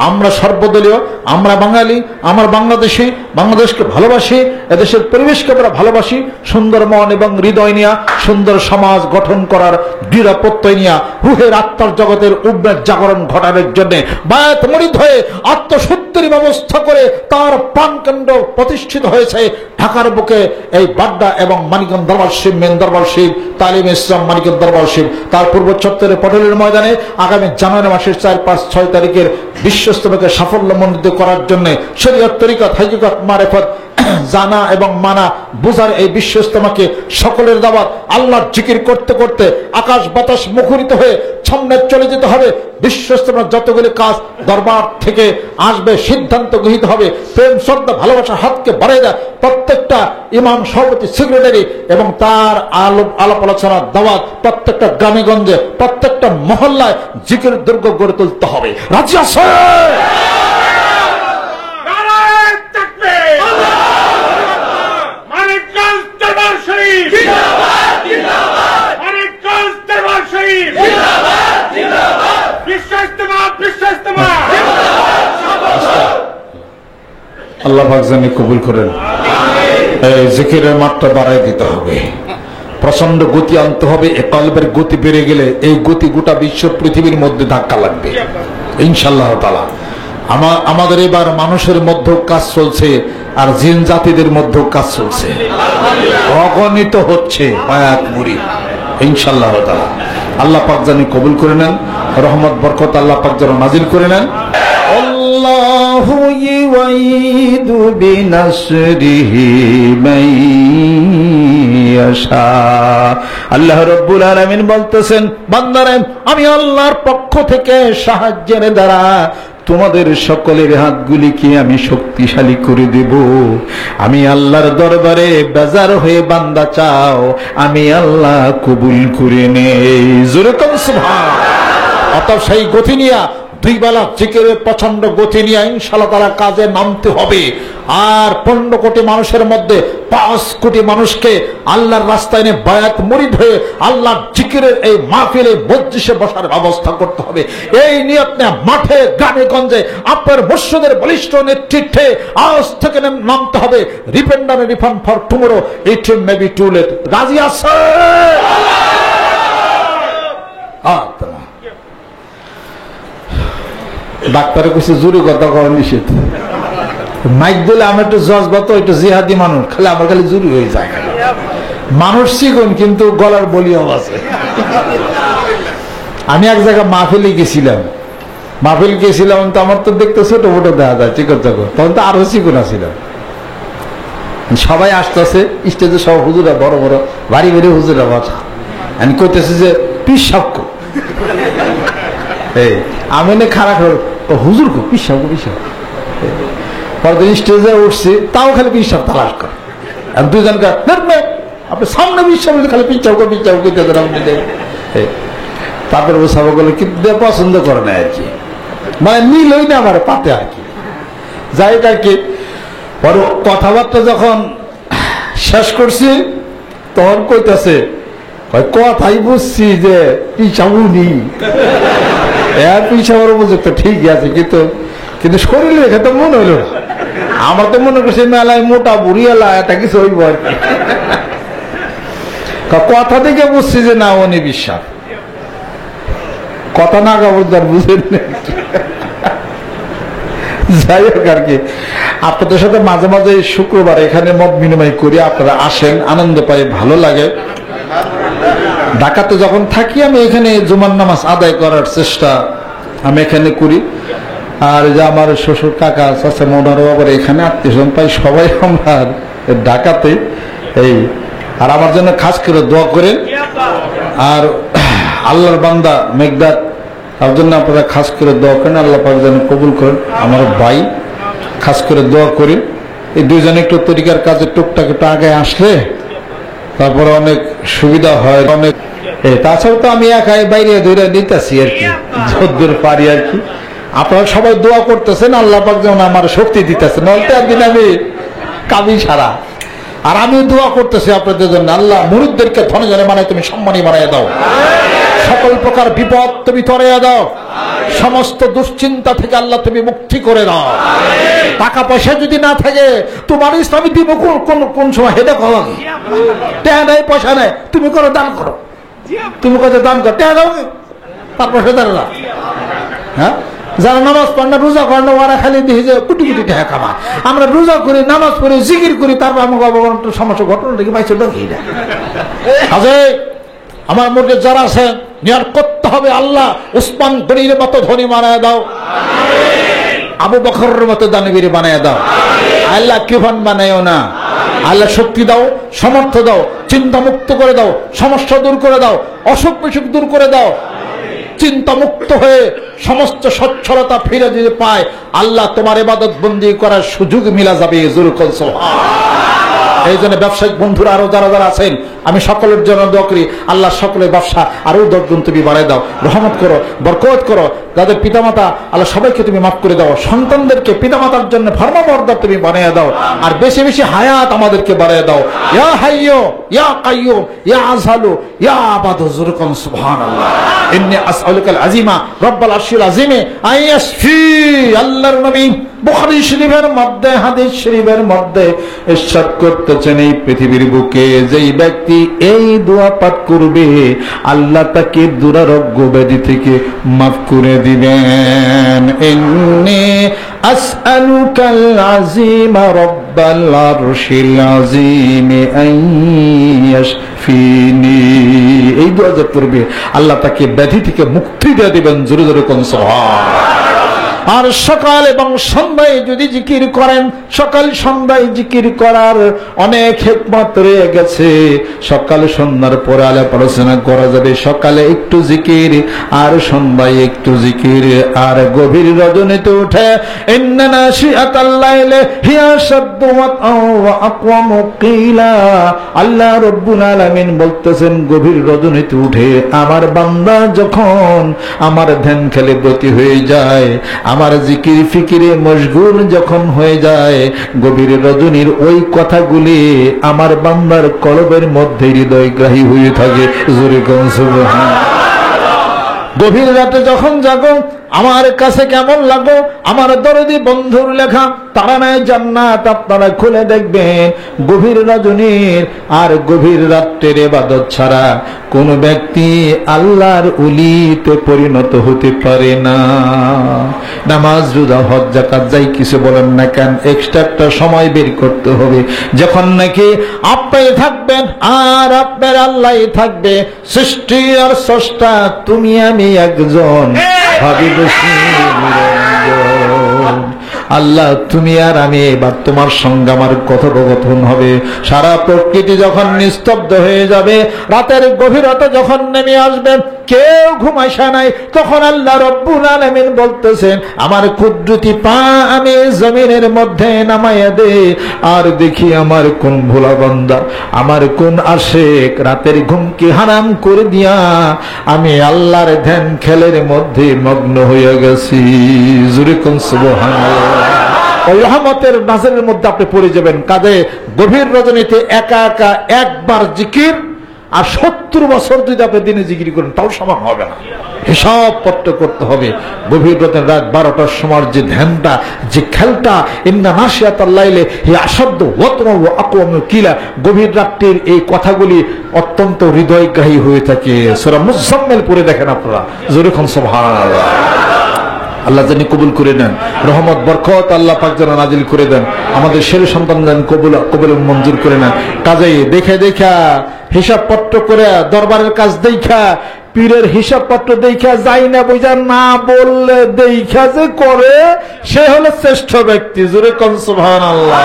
আমরা সর্বদলীয়, আমরা বাঙালি, আমার বাংলাদেশি, বাংলাদেশকে ভালোবাসি, এদেশের পরিবেশকে আমরা ভালোবাসি। সুন্দর মন এবং হৃদয় নিয়ে সুন্দর সমাজ গঠন করার দৃঢ় প্রত্যয় নিয়ে রুহের আত্মার জগতের উদ্বেগ জাগরণ ঘটানোর জন্য বায়াত মুরিদ হয়ে আত্মশুদ্ধির ব্যবস্থা করে তার প্রাণকেন্দ্র প্রতিষ্ঠিত হয়েছে ঢাকার বুকে এই বাড্ডা এবং মানিকগঞ্জ দরবার শরীফ, মেন দরবার শরীফ, তালিম ইসলাম মানিকগঞ্জ দরবার শরীফ। তার পূর্ব চত্বরে পটলের ময়দানে আগামী জানুয়ারি মাসের 4, 5, 6 তারিখের বিশ্বস্তমকে সাফল্যমণ্ডিত করার জন্য শরীয়ত, তরিকত, হাকিকত, মারিফত জানা এবং মানা বুঝার এই বিশ্ব ইজতেমাকে সকলের দাওয়াত। আল্লাহর জিকির করতে করতে আকাশ বাতাস মুখরিত হয়ে সামনে চলে যেতে হবে। বিশ্ব ইজতেমার যতগুলি কাজ দরবার থেকে আসবে, সিদ্ধান্ত গৃহীত হবে। প্রেম, শ্রদ্ধা, ভালোবাসার হাতকে বাড়িয়ে দেয় প্রত্যেকটা ইমাম, সভাপতি, সেক্রেটারি এবং তার আলাপ আলোচনার দাওয়াত প্রত্যেকটা গ্রামে গঞ্জে, প্রত্যেকটা মহল্লায় জিকির দুর্গ গড়ে তুলতে হবে। রাজি আছে? আল্লাহ পাক জানি কবুল করেন। এই জিকিরের মাত্রা বাড়াই দিতে হবে, প্রচন্ড গতি আনতে হবে। এ কলবের গতি বেড়ে গেলে এই গতি গোটা বিশ্ব পৃথিবীর মধ্যে ধাক্কা লাগবে ইনশাআল্লাহ তাআলা। আমাদের এবার মানুষের মধ্যেও কাজ চলছে, আর জিন জাতিদের মধ্যেও কাজ চলছে, অগণিত হচ্ছে হায়াত মুড়ি ইনশাআল্লাহ তাআলা। আল্লাহ পাক জানি কবুল করে নেন, রহমত বরকত আল্লাহ পাক যেন নাজিল করে নেন। আল্লাহু ইউঈদু বিনাসরিহি মান ইয়াশা। আল্লাহ রাব্বুল আলামিন বলতেছেন, বান্দারে আমি আল্লাহর পক্ষ থেকে সাহায্যের দ্বারা তোমাদের সকলের হাতগুলিকে আমি শক্তিশালী করে দেব। আমি আল্লাহর দরবারে বেজার হয়ে বান্দা চাও, আমি আল্লাহ কবুল করে নেই। জোরে কোন সুবহান। অতএব সেই গতি নিয়া দুই বেলা জিকিরের প্রচন্ড গতি নিয়ে ইনশাআল্লাহ তাআলা কাজে নামতে হবে। আর 15 কোটি মানুষের মধ্যে 5 কোটি মানুষকে আল্লাহর রাস্তায় এনে বায়াত মুরিদ হয়ে আল্লাহর জিকিরের এই মাহফিলে মজলিসে বসার ব্যবস্থা করতে হবে। এই নিয়ত নিয়ে মাঠে গ্রামে গঞ্জে আপনার মুর্শিদের বলিষ্ঠ নেতৃত্বে আজ থেকে নামতে হবে। Repent and reform for tomorrow, it may be too late. রাজি আছে? ডাক্তারে কইছে জোরে কথা কওয়া নিষেধ। মাইক দিলে আমি একটু জজবাত, একটু জিহাদি মানুষ, খালি আমার খালি জোরে হয়ে যায়। মানুষ চিকন কিন্তু গলার বলিও আছে। আমি এক জায়গায় মাহফিলে গেছিলাম, তো আমার তো দেখতে ছোট মোটো দেখা যায় চিকন চাকর, তখন তো আরো চিকন ছিলাম। সবাই আসতেছে স্টেজে, সব হুজুরা বড় বড় ভারী ভারী হুজুরা বসা। আমি কইতেছি যে পিসাব কো, আমি খারাপ হুজুর কো পিসাব কো পিসাব। পরদিন স্টেজে উঠছি, তাও খালি পিসাব তালাশ করে। আর দুজনকে আপনি সামনে পিসাব খালি পিসাব কো পিসাব করতে। তারপরে ও সব গুলো কি পছন্দ করে না আর কি, মানে নিলই না আমার পাতে আর কি। যাই আর কি, পরে কথাবার্তা যখন শেষ করছি তখন কইতাছে, কথাই বুঝছি যে পিসাবু নি পিসাবের উপযুক্ত ঠিকই আছে, কিন্তু শরীরে রেখে তো মনে হইল না। আমার তো মনে করছে মেলায় মোটা বুড়ি এলা এটা কিছু হইব আর কি। কথা থেকে বুঝছি যে না উনি বিশ্বাস, কথা না খবরদার বুঝেন। যাই হোক আর কি, আপনাদের সাথে মাঝে মাঝে শুক্রবার এখানে মত বিনিময় করি, আপনারা আসেন, আনন্দ পাই, ভালো লাগে। ঢাকাতে যখন থাকি আমি এখানে জুমার নামাজ আদায় করার চেষ্টা আমি এখানে করি। আর যে আমার শ্বশুর কাকা চাচা মনারও আবার এখানে আত্মীয় পাই, সবাই আমরা ঢাকাতে। এই আর আমার জন্য খাস করে দোয়া করেন। আর আল্লাহর বান্দা মেঘদাদ, তার জন্য আপনারা খাস করে দোয়া করেন, আল্লাহ পাক যেন কবুল করেন। আমার ভাই খাস করে দোয়া করেন। এই দুইজনে একটু তরিকার কাজে টুকটাক একটু আগে আসলে তারপরে অনেক সুবিধা হয় অনেক। তাছাড়া তো আমি একাই বাইরে ধরে নিতেছি আর কি, যদ্দূর পারি আর কি। আপনারা সবাই দোয়া করতেছেন, আল্লাহ পাক যেমন আমার শক্তি দিতেছেন, নয়তো একদিন আমি কাবি ছাড়া। আর আমি দোয়া করতেছি আপনাদের জন্য, আল্লাহ মুরিদদেরকে ধনজনে বানায় তুমি সম্মানী বানায় দাও, সকল প্রকার বিপদ তুমি তরাইয়া দাও, সমস্ত দুশ্চিন্তা থেকে আল্লাহ তুমি মুক্তি করে দাও। টাকা পয়সা যদি না থাকে তোমার ইসলামী দিব কোন সময় হেডে খাওয়া, টাকা নেই পয়সা নেই, তুমি করো দান করো, তুমি কত দান করো, টাকা দাও, তারপর সে দাঁড়া। হ্যাঁ, যারা নামাজ পড়ে না, রোজা করে না, ওরা খালি দেখি যে কোটি কোটি টাকা কামায়। আমরা রোজা করি, নামাজ পড়ি, জিকির করি, তারপর আমাকে সমস্যা ঘটনাটা কি পাইছে আমার মধ্যে যারা আছেন নিয়ার করতে হবে, আল্লাহ উসমান গনির মতো ধনী বানায় দাও, আবু বকরের মতো দানবীর বানায় দাও, আল্লাহ কৃপণ বানাইও না। আল্লাহ শক্তি দাও, সমর্থ দাও, চিন্তা মুক্ত করে দাও, সমস্যা দূর করে দাও, অসুখ বিসুখ দূর করে দাও। চিন্তা মুক্ত হয়ে সমস্ত সচ্ছলতা ফিরে যদি পায়, আল্লাহ তোমার ইবাদত বন্দি করার সুযোগ মিলা যাবে। জোরে সুবহানাল্লাহ। এই জন্য ব্যবসায়িক বন্ধুরা আরো যারা যারা আছেন, আমি সকলের জন্য দোয়া করি, আল্লাহ সকলের ব্যবসা আরো 10 গুণ তুমি বাড়ায় দাও, রহমত করো, বরকত করো। যাদের পিতামাতা, আল্লাহ সবাইকে তুমি মাফ করে দাও। সন্তানদেরকে পিতামাতার জন্য ফরমাবরদার তুমি বানিয়ে দাও, আর বেশি বেশি হায়াত আমাদেরকে বাড়িয়ে দাও। ইয়া হাইয়্যু ইয়া কাইয়্যুম ইয়া আযহালু ইয়া আবাদু যুরকুম সুবহানাল্লাহ। ইন্নী আসআলুকাল আযীমা রব্বাল আরশিল আযীমে আইয়াসফি। আল্লাহর নবী বুখারী শরীফের মধ্যে, হাদিস শরীফের মধ্যে ইরশাদ করতেছেন, এই পৃথিবীর বুকে যেই ব্যক্তি এই দোয়া পাঠ করবে, আল্লাহ তাকে দুরারোগ্য ব্যাধি থেকে মাফ করে দিবেন। ইন্নী আসআলুকাল আযীমা রব্বাল আরশিল আযীমে আইয়াশফিনি। এই দোয়া যে করবে, আল্লাহ তাকে ব্যাধি থেকে মুক্তি দিয়ে দিবেন। জোরে জোরে কোন সুবহানাল্লাহ। আর সকাল এবং সন্ধ্যায় যদি জিকির করেন, সকাল সন্ধ্যায় জিকির করার অনেক হিকমত রয়ে গেছে। সকাল সন্ধ্যার পরে আলাপ আলোচনা করা যাবে। সকালে একটু জিকির, আর সন্ধ্যায় একটু জিকির, আর গভীর রজনীতে উঠে ইন্না নাশিআতাল লাইলি হিয়া আশাদ্দু ওয়াতআন ওয়া আকওয়ামু কিলা। আল্লাহ রাব্বুল আলামিন বলতেছেন, গভীর রজনীতে উঠে আমার বান্দা যখন আমার ধ্যান খেলে ব্রতী হয়ে যায়, আমার জিকির ফিকিরে মশগুল যখন হয়ে যায়, গভীর রজনীর ওই কথাগুলি আমার বান্দার কলবের মধ্যে হৃদয়গ্রাহী হয়ে থাকে। জোরে কোন সুবহানাল্লাহ। গভীর রাতে যখন জাগো, আমার কাছে কেমন লাগো, আমার দরদি বন্ধুর লেখা তারানায় জান্নাত আপনারা খুলে দেখবেন। গভীর রজনীর আর গভীর রাত্রের ইবাদত ছাড়া কোন ব্যক্তি আল্লাহর ওলিতে পরিণত হতে পারে না। নামাজ, রোজা, হজ, যাকাত যাই কিছু বলেন না কেন, এক্সট্রা একটা সময় বের করতে হবে। যখন নাকি আপনি থাকবেন আর আপনার আল্লাহ থাকবে, সৃষ্টি আর স্রষ্টা তুমি আমি একজন, ভাবিব আল্লাহ তুমি আর আমি, এবার তোমার সঙ্গে আমার কথোপকথন হবে। সারা প্রকৃতি যখন নিস্তব্ধ হয়ে যাবে, রাতের গভীরতা যখন নেমে আসবে, কেউ ঘুমাইসা নাই, তখন আল্লাহ রব্বুল আলামিন বলতেছেন, আমার কুদরতি পা আমি জমিনের মধ্যে নামাইয়া দে, আর দেখি আমার কোন ভোলা বান্দা, আমার কোন আশিক রাতের ঘুমকে হারাম করে দিয়া আমি আল্লাহর ধ্যান খেলের মধ্যে মগ্ন হয়ে গেছি। জোরে কোন সুবহানাল্লাহ। ওই রহমতের নাজরের মধ্যে আপনি পড়ে যাবেন। কাজে গভীর রজনীতে একা একা একবার জিকির আর 70 বছর যদি আপনি দিনে জিকির করেন, তাও সমান হবে না। হিসাব পত্র করতে হবে। গভীর রাতের রাত 12টার সময় যে ধ্যানটা, যে খেলটা, ইন্না নাশিআতাল লাইলি হিয়া আশাদ্দু ওয়াতআন ওয়া আকওয়ামু কিলা, গভীর রাত্রির এই কথাগুলি অত্যন্ত হৃদয়গ্রাহী হয়ে থাকে। সূরা মুজাম্মিল পড়ে দেখেন আপনারা। জোরে কোন সুবহানাল্লাহ। আল্লাহ জানি কবুল করে নেন, রহমত বরকত আল্লাহ পাক যেন নাজিল করে দেন, আমাদের ছেলে সন্তান যেন কবুল মঞ্জুর করে নেন। কাজেই দেখে দেখা, হিসাব পত্র করে, দরবারের কাজ দেখা, পীরের হিসাব পত্র দেখা যাই না, বুঝা না বললে দেখা যে করে, সে হলো শ্রেষ্ঠ ব্যক্তি। জোরে কোন সুবহানাল্লাহ।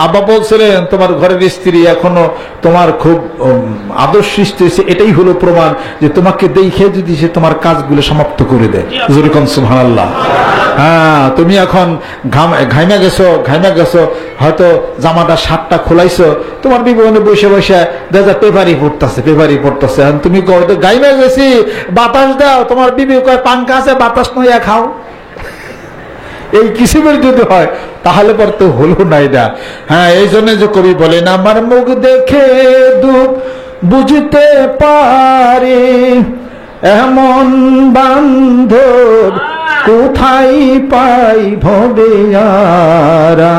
আব্বা বলছিলেন, তোমার ঘরের স্ত্রী এখনো তোমার খুব আদর্শ স্ত্রী, এটাই হলো প্রমাণ যে তোমাকে দেখে যদি সে তোমার কাজগুলো সমাপ্ত করে দেয়। জোরে কোন সুবহানাল্লাহ। হ্যাঁ, তুমি এখন ঘাইমা গেছো, হয়তো জামাটা শার্টটা খোলাইছো, তোমার বিবরণে বসে বসে দেখা পেপারি পড়তেছে, তুমি গাইমা গেছি বাতাস দাও, তোমার বিবি কয় পাঙ্খা আছে বাতাস নইয়া খাও। এই কিসিমের যদি হয় তাহলে পর তো হলো না এটা। হ্যাঁ, এই জন্য যে কবি বলেন, আমার মুখ দেখে দুঃখ বুঝতে পারে এমন বান্ধব কোথায় পাই ভবে আরা,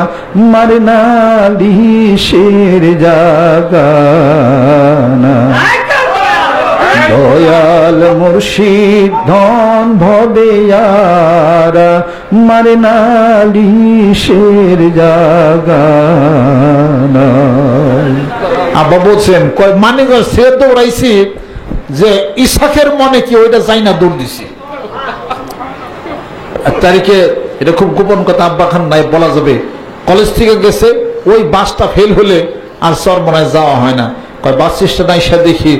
মার নালিশের জাগানা, দয়াল মুর্শিদ ধন ভবে আরা, মার নালিশের জাগানা। আব্বা বলছেন, মানে সে দৌড়াইছি যে ইসাকের মনে কি ওইটা যাই না, দৌড় দিছি। এক তারিখে, এটা খুব গোপন কথা, আব্বা খান নাই বলা যাবে, কলেজ থেকে গেছে, ওই বাসটা ফেল হলে আর চরমনায় যাওয়া হয় না। বাস স্ট্যান্ড আইসা দেখি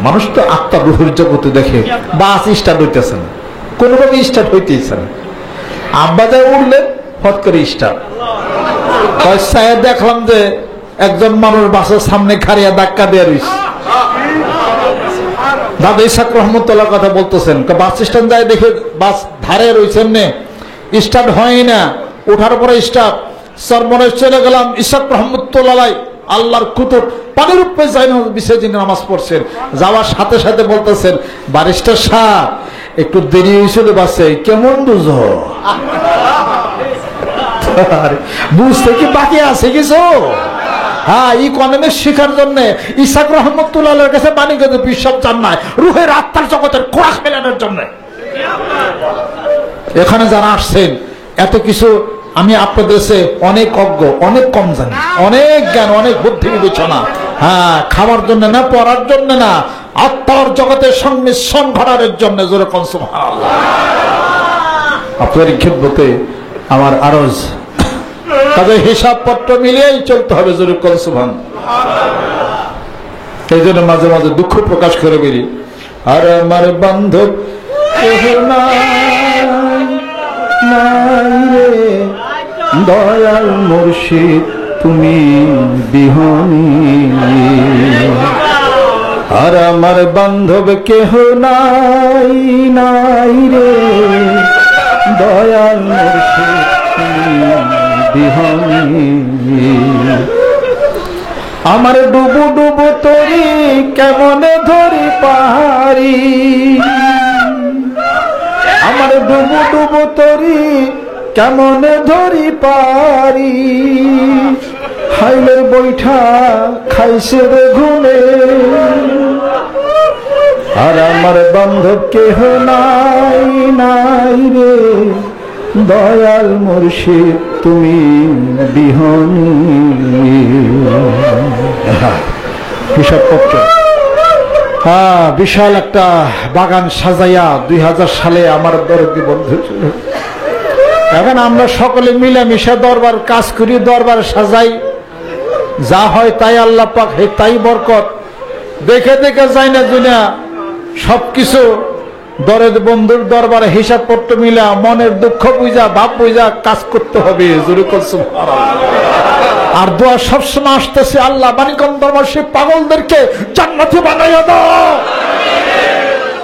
মানুষ তো আত্মা রুহের জগতে দেখে বাস স্টার্ট হইতেছে না, কোনোভাবে স্টার্ট হইতেছে না। আব্বা যায় উঠলে ফট করে স্টার্ট। দেখলাম যে একজন মানুষ বাসের সামনে খাড়িয়া ধাক্কা দিয়ে রয়েছে। দাদা ইসাক রহমতুল্লাহ কথা বলতেছেন, বাস স্ট্যান্ড যায় দেখে বাস ধারে রয়েছে, এমনি স্টার্ট হয় না। ওঠার পরে স্টার্ট, চরমনায় চলে গেলাম। ইসাক রহমতুল্লাহ আল্লাহর কুতুব পানির উপরে যাই না বিসর্জন নামাজ পড়ছেন, যাওয়ার সাথে সাথে বলতেছেন, ব্যারিস্টার সাহেব একটু দেরি হয়েছিল বাসে, কেমন বুঝো? বুঝতে কি বাকি আছে কিছু? হ্যাঁ, ইকোনমিক শিখার জন্য ইসাক রহমতুল্লাহর কাছে মানিকগঞ্জ বিশ্বাস চান নাই, রুহের আত্মার জগতের খোরাক মেলানোর জন্য। এখানে যারা আসছেন এত কিছু আমি আপনাদের কাছে অনেক অজ্ঞ, অনেক কম জানি, অনেক জ্ঞান, অনেক বুদ্ধি বিবেচনা। হ্যাঁ, খাওয়ার জন্য না, পড়ার জন্য না, আত্মার জগতের সংমিশ্রণ ঘটানোর জন্য। জোরে কোন সুবহানাল্লাহ। আপনার খেদমতে আমার আরজ, তাদের হিসাব পত্র মিলিয়েই চলতে হবে। জোরে কোন সুবহানাল্লাহ। এই জন্য মাঝে মাঝে দুঃখ প্রকাশ করে বেরি, আর আমার বান্ধব দয়াল মুর্শিদ তুমি বিহনী, আর আমার বান্ধব কেহ নাই নাই রে, দয়াল মুর্শিদ তুমি বিহনী। আমার ডুবু ডুবু তরি কেমনে ধরি পাহাড়ি, আমার ডুবু ডুবু তরি কেমনে ধরি পারি, হাইলের বৈঠা খাইছে রে ঘুমে, আর আমার বান্ধব কেহ নাই নাই রে, দয়াল মুর্শিদ তুমি বিহনী। হিসাব পত্র, হ্যাঁ, বিশাল একটা বাগান সাজাইয়া 2000 সালে আমার দরদি বন্ধু ছিল। এখন আমরা সকলে মিলেমিশে দরবার কাজ করি, দরবার সাজাই, যা হয় তাই আল্লাহ পাক তাই বরকত। দেখে দেখে যাই না দুনিয়া সবকিছু দরদ বন্ধুর দরবারে হিসাব পত্র মিলা, মনের দুঃখ বুঝা, ভাব বুঝা কাজ করতে হবে। জোরে কোন সুবহানাল্লাহ। আর দোয়া সবসময় আসতেছে, আল্লাহ মানিকগঞ্জ দরবার সেই পাগলদেরকে জান্নাতি বানাইয়া দাও,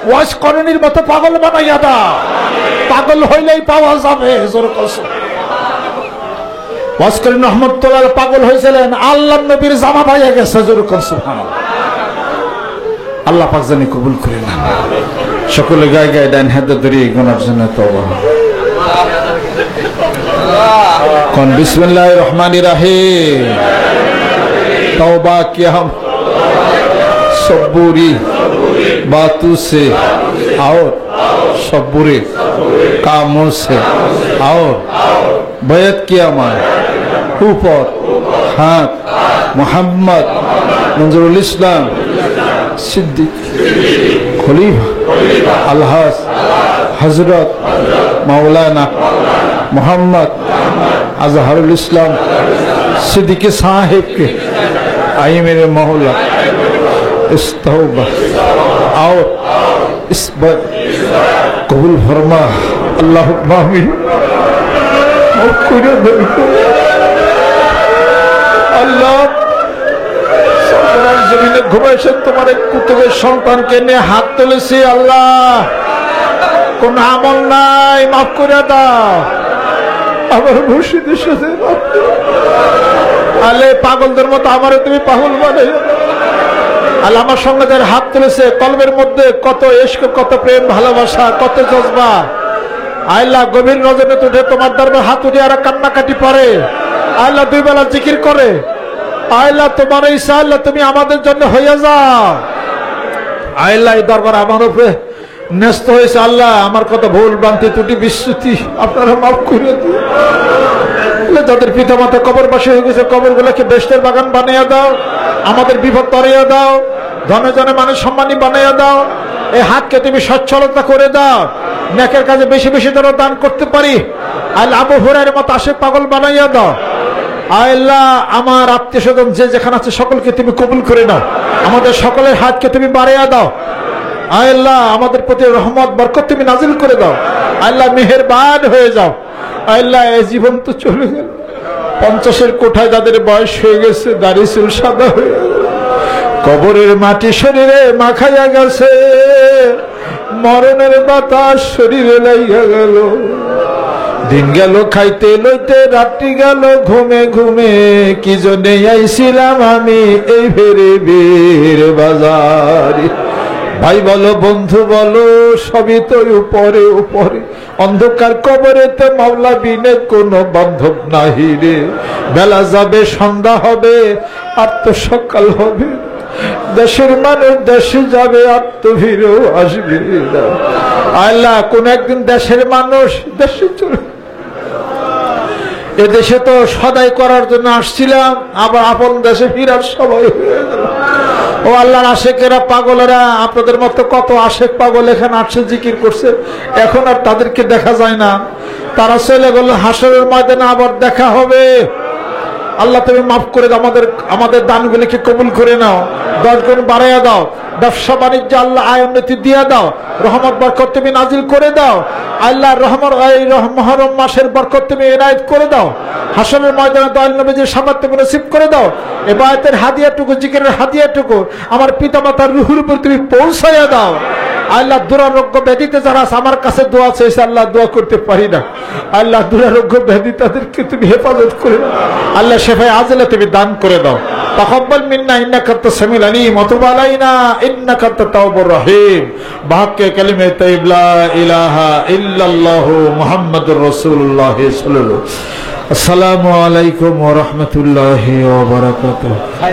ওয়াজ করণীর মতো পাগল বানাইয়া দাও, পাগল হইলেই পাওয়া যাবে। জোরে কোন সুবহানাল্লাহ। ওয়াজ করিম রহমতুল্লাহ পাগল হয়েছিলেন, আল্লাহর নবীর জামা পাইয়া গেছে। জোরে কোন সুবহানাল্লাহ। আল্লাহ পাক জানি কবুল করে না। সকলে গায়ে গায়ে ডাইন হাতে ধরে গোনার জন্য তওবা কোন। বিসমিল্লাহির রহমানির রহিম। तौबा किया हम सब बुरी बातों से और सब बुरे कामों से और बैत किया हमारे ऊपर हाथ मोहम्मद मंजरुल इस्लाम सिद्दीक खलीफा अलहाज हजरत मौलाना मोहम्मद अजहरुल इस्लाम सिद्दीकी साहिब के आई मेरे मौला इस तौबा और इस कबूल फरमा अल्लाह आमीन। अल्लाह जमीने घुमाइছে তোমার এক কুতুবের সন্তানকে নিয়ে হাত তুলেছি আল্লাহ, কোন আমল নাই, মাফ করে দাও। আমার মুর্শিদের সাথে আলে পাগলদের মতো আমারে তুমি পাগল বানাইও আল্লাহ। আমার সঙ্গে যারা হাত তুলেছে কলবের মধ্যে কত ইশক, কত প্রেম, ভালোবাসা, কত জজবা, আল্লাহ গভীর নজরে তুলে তোমার দরবারে হাত উঠিয়ে আর কান্নাকাটি পড়ে আল্লাহ, দুই বেলা জিকির করে আল্লাহ তোমার ইচ্ছা আল্লাহ তুমি আমাদের জন্য হয়ে যাও আল্লাহ। এই দরবার আমার উপরে ন্যস্ত হয়েছে আল্লাহ, আমার কত ভুল ভ্রান্তি ত্রুটি বিচ্যুতি আপনারা মাফ করে দিন। যাদের পিতা মাতা কবরবাসী হয়ে গেছে কবর গুলোকে বেহেশতের বাগান বানিয়ে দাও, আমাদের বিপদ তরিয়ে দাও, ধনে জনে মানুষ সম্মানী বানিয়ে দাও। এই হাতকে তুমি সচ্ছলতা করে দাও, নেকের কাজে বেশি বেশি যেন দান করতে পারি। আল্লাহ আবু হুরায়রার মতো আশিক পাগল বানাইয়া দাও। আল্লাহ আমার আত্মীয় স্বজন যে যেখানে আছে সকলকে তুমি কবুল করে নাও, আমাদের সকলের হাতকে তুমি বাড়িয়ে দাও। আল্লাহ আমাদের প্রতি রহমত বরকত তুমি নাজিল করে দাও। আল্লাহ মেহেরবান হয়ে যাও। আল্লাহ এই জীবন তো চলে গেল, 50-এর কোঠায় যাদের বয়স হয়ে গেছে, দাড়ি চুল সাদা হয়ে গেল, কবরের মাটি শরীরে মাখাইয়া গেছে, মরণের বাতাস শরীরে লাইয়া গেল, দিন গেল খাইতে লইতে, রাত্রি গেল ঘুমে ঘুমে, কি জন্যে আইছিলাম আমি এই ভেরে বীর বাজারে। ভাই বলো বন্ধু বলো সবই তো উপরে উপরে, অন্ধকার কবরেতে মাওলা বিনে কোনো বান্ধব নাহি রে। বেলা যাবে সন্ধ্যা হবে আর তো সকাল হবে, দেশের মানুষ দেশে যাবে আর তো ফিরেও আসবে না। আল্লাহ কোন একদিন দেশের মানুষ দেশে চলে, এদেশে তো সদাই করার জন্য আসছিলাম, আবার আপন দেশে ফিরার সময় হয়ে গেল। ও আল্লাহর আশেকেরা পাগলেরা, আপনাদের মতো কত আশেক পাগল এখানে আসছে জিকির করছে, এখন আর তাদেরকে দেখা যায় না, তারা চলে গেল, হাসরের ময়দানে আবার দেখা হবে। আল্লাহ তুমি মাফ করে দাও, আমাদের দানগুলিকে কবুল করে নাও, 10 গুণ বাড়াইয়া দাও, ব্যবসা বাণিজ্য আল্লাহ আয় উন্নতি দিয়ে দাও, রহমত বরকত তুমি নাজিল করে দাও। আল্লাহ মুহররম মাসের বরকত তুমি এনায়েত করে দাও, হাসরের ময়দানে দয়াল নবীজির সামনে তুমি নসিব করে দাও। ইবাদতের হাদিয়াটুকু, জিকিরের হাদিয়াটুকু আমার পিতামাতার রুহুর উপর তুমি পৌঁছাইয়া দাও। আল্লাহ দুরারোগ্য ব্যাধিতে যারা আমার কাছে দোয়া চেয়েছে, আল্লাহ দোয়া করতে পারি না, আল্লাহ দুরারোগ্য ব্যাধি তাদেরকে তুমি হেফাজত করে দাও। আল্লাহ শেফায়ে আজলা তুমি দান করে দাও। তাকাব্বাল মিন্না ইন্নাকা আনতাস সামিউল আলিম ওয়া তুব আলাইনা ইন্নাকা আনতাত তাওয়াবুর রহিম। বাক্যে কালিমে তাইয়্যিব লা ইলাহা ইল্লাল্লাহ মুহাম্মাদুর রাসূলুল্লাহ সাল্লাল্লাহু আলাইহি ওয়া সাল্লাম। আসসালামু আলাইকুম ওয়া রাহমাতুল্লাহি ওয়া বারাকাতুহু।